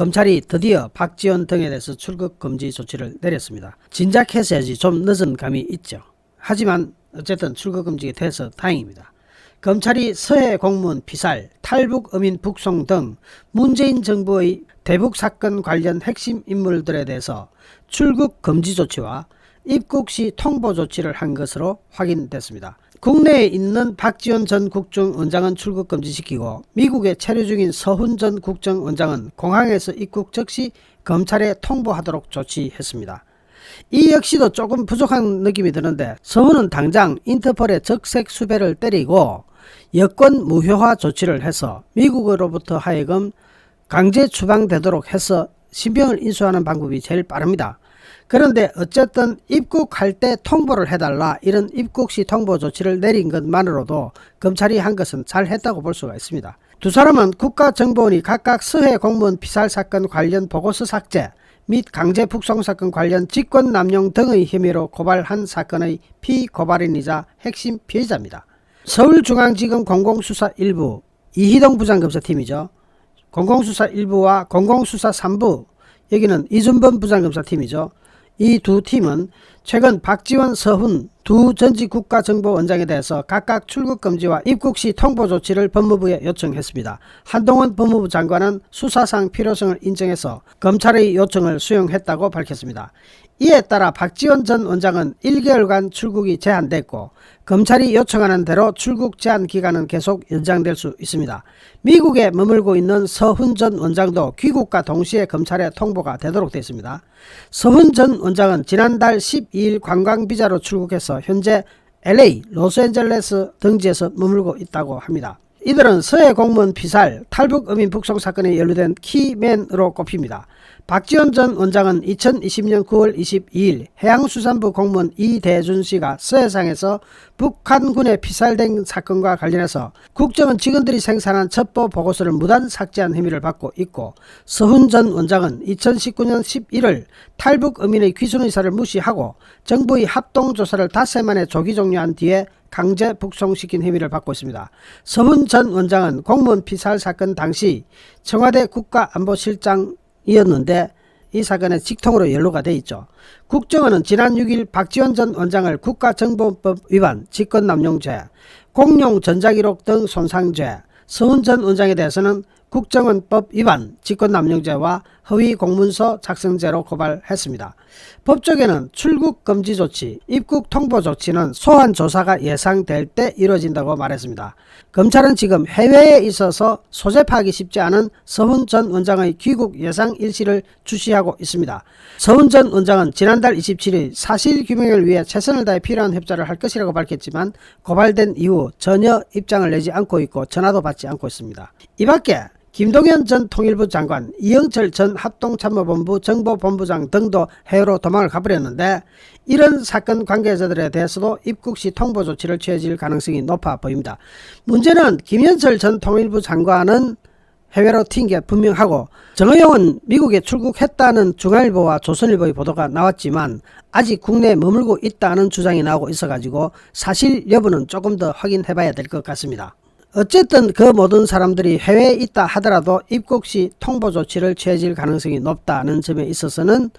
검찰이 드디어 박지원 등에 대해서 출국 금지 조치를 내렸습니다. 진작 했어야지 좀 늦은 감이 있죠. 하지만 어쨌든 출국 금지가 돼서 다행입니다. 검찰이 서해 공무원 피살, 탈북 어민 북송 등 문재인 정부의 대북 사건 관련 핵심 인물들에 대해서 출국 금지 조치와 입국 시 통보 조치를 한 것으로 확인됐습니다. 국내에 있는 박지원 전 국정원장은 출국 금지시키고 미국에 체류 중인 서훈 전 국정원장은 공항에서 입국 즉시 검찰에 통보하도록 조치했습니다. 이 역시도 조금 부족한 느낌이 드는데, 서훈은 당장 인터폴의 적색 수배를 때리고 여권 무효화 조치를 해서 미국으로부터 하여금 강제 추방되도록 해서 신병을 인수하는 방법이 제일 빠릅니다. 그런데 어쨌든 입국할 때 통보를 해달라, 이런 입국 시 통보 조치를 내린 것만으로도 검찰이 한 것은 잘 했다고 볼 수가 있습니다. 두 사람은 국가정보원이 각각 서해 공무원 피살 사건 관련 보고서 삭제 및 강제 북송 사건 관련 직권남용 등의 혐의로 고발한 사건의 피고발인이자 핵심 피해자입니다. 서울중앙지검 공공수사 1부 이희동 부장검사팀이죠. 공공수사 1부와 공공수사 3부, 여기는 이준범 부장검사팀이죠. 이 두 팀은 최근 박지원, 서훈 두 전직 국가정보원장에 대해서 각각 출국 금지와 입국 시 통보 조치를 법무부에 요청했습니다. 한동훈 법무부 장관은 수사상 필요성을 인정해서 검찰의 요청을 수용했다고 밝혔습니다. 이에 따라 박지원 전 원장은 1개월간 출국이 제한됐고 검찰이 요청하는 대로 출국 제한 기간은 계속 연장될 수 있습니다. 미국에 머물고 있는 서훈 전 원장도 귀국과 동시에 검찰에 통보가 되도록 되어 있습니다. 서훈 전 원장은 지난달 12일 관광비자로 출국해서 현재 LA, 로스앤젤레스 등지에서 머물고 있다고 합니다. 이들은 서해 공무원 피살, 탈북 어민 북송 사건에 연루된 키맨으로 꼽힙니다. 박지원 전 원장은 2020년 9월 22일 해양수산부 공무원 이대준 씨가 서해상에서 북한군에 피살된 사건과 관련해서 국정원 직원들이 생산한 첩보 보고서를 무단 삭제한 혐의를 받고 있고, 서훈 전 원장은 2019년 11월 탈북 어민의 귀순 의사를 무시하고 정부의 합동조사를 닷새 만에 조기 종료한 뒤에 강제 북송시킨 혐의를 받고 있습니다. 서훈 전 원장은 공무원 피살 사건 당시 청와대 국가안보실장이었는데 이 사건에 직통으로 연루가 돼 있죠. 국정원은 지난 6일 박지원 전 원장을 국가정보법 위반, 직권남용죄, 공용 전자기록 등 손상죄, 서훈 전 원장에 대해서는 국정원법 위반, 직권남용죄와 허위 공문서 작성죄로 고발했습니다. 법조계는 출국 금지 조치, 입국 통보 조치는 소환 조사가 예상될 때 이루어진다고 말했습니다. 검찰은 지금 해외에 있어서 소재 파악이 쉽지 않은 서훈 전 원장의 귀국 예상 일시를 주시하고 있습니다. 서훈 전 원장은 지난달 27일 사실규명을 위해 최선을 다해 필요한 협조를 할 것이라고 밝혔지만 고발된 이후 전혀 입장을 내지 않고 있고 전화도 받지 않고 있습니다. 이 밖에 김동연 전 통일부 장관, 이영철 전 합동참모본부 정보본부장 등도 해외로 도망을 가버렸는데, 이런 사건 관계자들에 대해서도 입국 시 통보 조치를 취해질 가능성이 높아 보입니다. 문제는 김현철 전 통일부 장관은 해외로 튄 게 분명하고, 정의용은 미국에 출국했다는 중앙일보와 조선일보의 보도가 나왔지만 아직 국내에 머물고 있다는 주장이 나오고 있어가지고 사실 여부는 조금 더 확인해 봐야 될 것 같습니다. 어쨌든 그 모든 사람들이 해외에 있다 하더라도 입국 시 통보 조치를 취해질 가능성이 높다는 점에 있어서는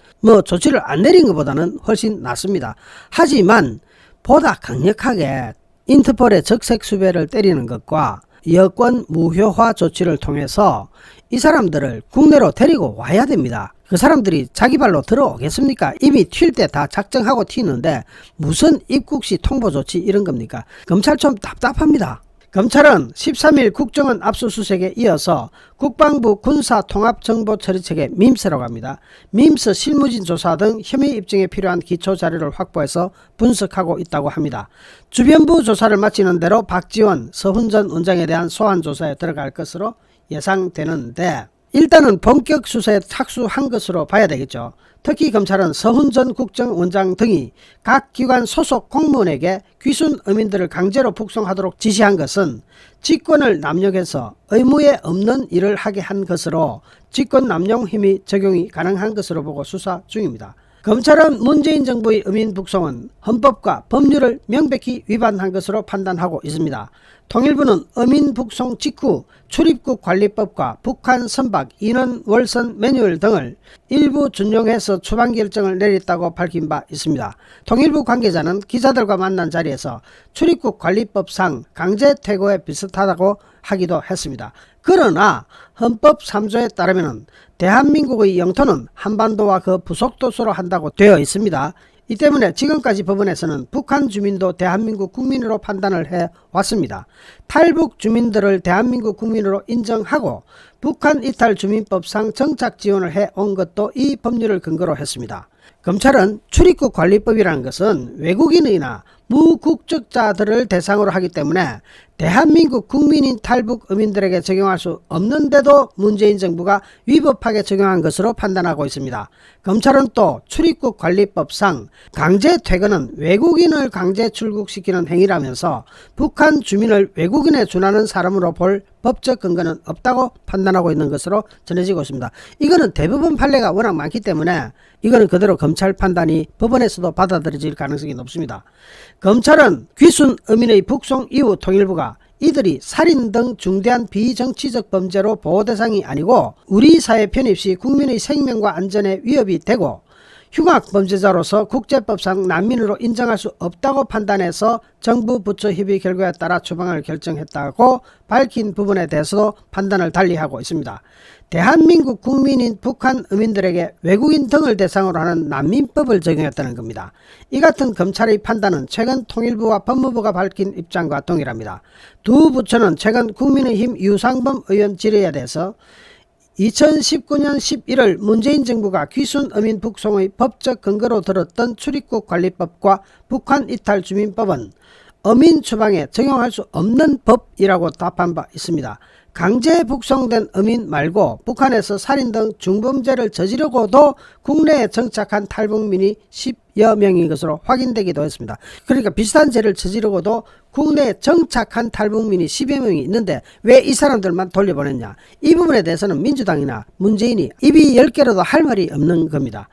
조치를 안 내린 것보다는 훨씬 낫습니다. 하지만 보다 강력하게 인터폴의 적색 수배를 때리는 것과 여권 무효화 조치를 통해서 이 사람들을 국내로 데리고 와야 됩니다. 그 사람들이 자기 발로 들어오겠습니까? 이미 튈 때 다 작정하고 튀는데 무슨 입국 시 통보 조치 이런 겁니까? 검찰 좀 답답합니다. 검찰은 13일 국정원 압수수색에 이어서 국방부 군사통합정보처리체계 밈스라고 합니다. 밈스 실무진 조사 등 혐의 입증에 필요한 기초자료를 확보해서 분석하고 있다고 합니다. 주변부 조사를 마치는 대로 박지원, 서훈 전 원장에 대한 소환조사에 들어갈 것으로 예상되는데, 일단은 본격 수사에 착수한 것으로 봐야 되겠죠. 특히 검찰은 서훈 전 국정원장 등이 각 기관 소속 공무원에게 귀순 어민들을 강제로 북송하도록 지시한 것은 직권을 남용해서 의무에 없는 일을 하게 한 것으로 직권남용 혐의 적용이 가능한 것으로 보고 수사 중입니다. 검찰은 문재인 정부의 어민 북송은 헌법과 법률을 명백히 위반한 것으로 판단하고 있습니다. 통일부는 어민 북송 직후 출입국 관리법과 북한 선박 인원 월선 매뉴얼 등을 일부 준용해서 추방 결정을 내렸다고 밝힌 바 있습니다. 통일부 관계자는 기자들과 만난 자리에서 출입국 관리법상 강제 퇴거에 비슷하다고 하기도 했습니다. 그러나 헌법 3조에 따르면 대한민국의 영토는 한반도와 그 부속도서로 한다고 되어 있습니다. 이 때문에 지금까지 법원에서는 북한 주민도 대한민국 국민으로 판단을 해왔습니다. 탈북 주민들을 대한민국 국민으로 인정하고 북한 이탈 주민법상 정착 지원을 해온 것도 이 법률을 근거로 했습니다. 검찰은 출입국 관리법이라는 것은 외국인이나 무국적자들을 대상으로 하기 때문에 대한민국 국민인 탈북 어민들에게 적용할 수 없는데도 문재인 정부가 위법하게 적용한 것으로 판단하고 있습니다. 검찰은 또 출입국 관리법상 강제 퇴거는 외국인을 강제 출국시키는 행위라면서 북한 주민을 외국인에 준하는 사람으로 볼 법적 근거는 없다고 판단하고 있는 것으로 전해지고 있습니다. 이거는 대부분 판례가 워낙 많기 때문에 이거는 그대로 검찰 판단이 법원에서도 받아들여질 가능성이 높습니다. 검찰은 귀순 어민의 북송 이후 통일부가 이들이 살인 등 중대한 비정치적 범죄로 보호 대상이 아니고 우리 사회 편입 시 국민의 생명과 안전에 위협이 되고 흉악 범죄자로서 국제법상 난민으로 인정할 수 없다고 판단해서 정부 부처 협의 결과에 따라 추방을 결정했다고 밝힌 부분에 대해서도 판단을 달리하고 있습니다. 대한민국 국민인 북한 어민들에게 외국인 등을 대상으로 하는 난민법을 적용했다는 겁니다. 이 같은 검찰의 판단은 최근 통일부와 법무부가 밝힌 입장과 동일합니다. 두 부처는 최근 국민의힘 유상범 의원 질의에 대해서 2019년 11월 문재인 정부가 귀순 어민 북송의 법적 근거로 들었던 출입국 관리법과 북한 이탈 주민법은 어민 추방에 적용할 수 없는 법이라고 답한 바 있습니다. 강제 북송된 어민 말고 북한에서 살인 등 중범죄를 저지르고도 국내에 정착한 탈북민이 10여 명인 것으로 확인되기도 했습니다. 그러니까 비슷한 죄를 저지르고도 국내에 정착한 탈북민이 10여 명이 있는데 왜 이 사람들만 돌려보냈냐. 이 부분에 대해서는 민주당이나 문재인이 입이 10개라도 할 말이 없는 겁니다.